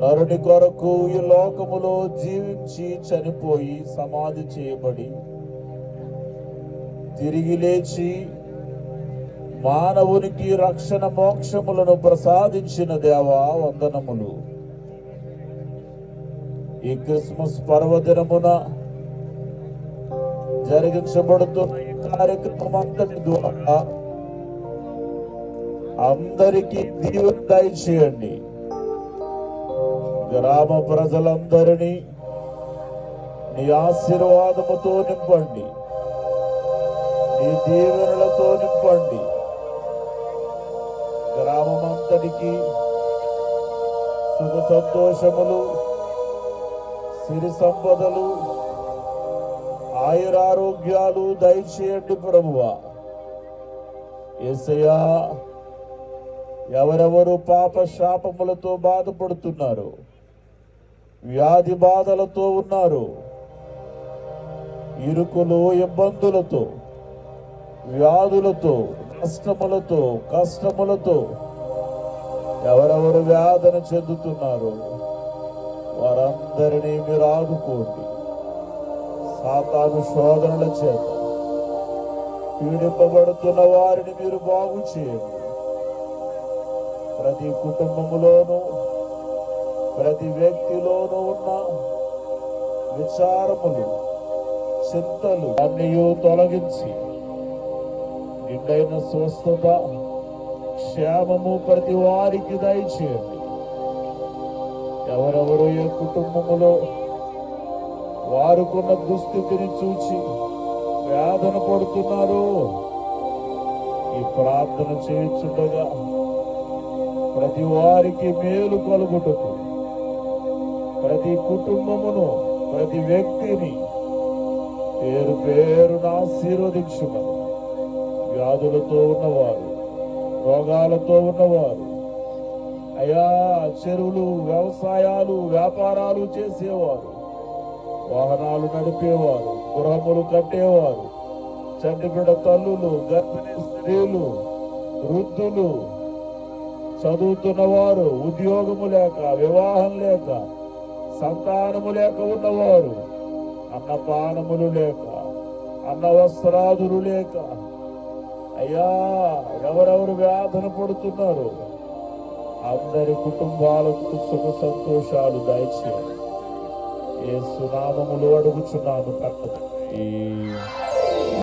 నరుని కొరకు ఈ లోకములో జీవించి చనిపోయి సమాధి చేయబడి తిరిగి లేచి మానవునికి రక్షణ మోక్షములను ప్రసాదించిన దేవా వందనములు. ఈ క్రిస్మస్ పర్వదినమున జరిగించబడుతున్న ఈ కార్యక్రమం అంతటి ద్వారా అందరికీ దీవెన దయచేయండి. గ్రామ ప్రజలందరినీ నీ ఆశీర్వాదముతో నింపండి, నీ దీవెనలతో నింపండి. గ్రామమంతటికి సుఖ సంతోషములు, సిరి సంపదలు, ఆయురారోగ్యాలు దయచేయండి ప్రభువా. యేసయ్యా, ఎవరెవరు పాప శాపములతో బాధపడుతున్నారు, వ్యాధి బాధలతో ఉన్నారు, ఇరుకులు ఇబ్బందులతో, వ్యాధులతో, నష్టములతో, కష్టములతో ఎవరెవరు వేదన చెందుతున్నారు వారందరినీ మీరు ఆదుకోండి. సాతాను శోధనల చేత పీడింపబడుతున్న వారిని మీరు బాగు చేయండి. ప్రతి కుటుంబములోనూ ప్రతి వ్యక్తిలోనూ ఉన్న విచారములు, చింతలు అన్నీ తొలగించి నిండైన స్వస్థత, క్షేమము ప్రతి వారికి దయచేయండి. ఎవరెవరు ఏ కుటుంబములో వారుకున్న దుస్థితిని చూచి వేదన పడుతున్నారో ఈ ప్రార్థన చేయించుండగా ప్రతి వారికి మేలు కలుగుటకు ప్రతి కుటుంబమును, ప్రతి వ్యక్తిని పేరు పేరున ఆశీర్వదించుమని. వ్యాధులతో ఉన్నవారు, రోగాలతో ఉన్నవారు, అయా చెరువులు, వ్యవసాయాలు, వ్యాపారాలు చేసేవారు, వాహనాలు నడిపేవారు, గృహములు కట్టేవారు, చంటిబిడ్డ తల్లులు, గర్భిణీ స్త్రీలు, వృద్ధులు, చదువుతున్నవారు, ఉద్యోగము లేక, వివాహం లేక, సంతానము లేక ఉన్నవారు, అన్నపానములు లేక, అన్న వస్త్రాదులు లేక, అయ్యా ఎవరెవరు వేదన పడుతున్నారు అందరి కుటుంబాలకు సుఖ సంతోషాలు దయచేయండి. యేసు నామములో అడుగుచున్నాను.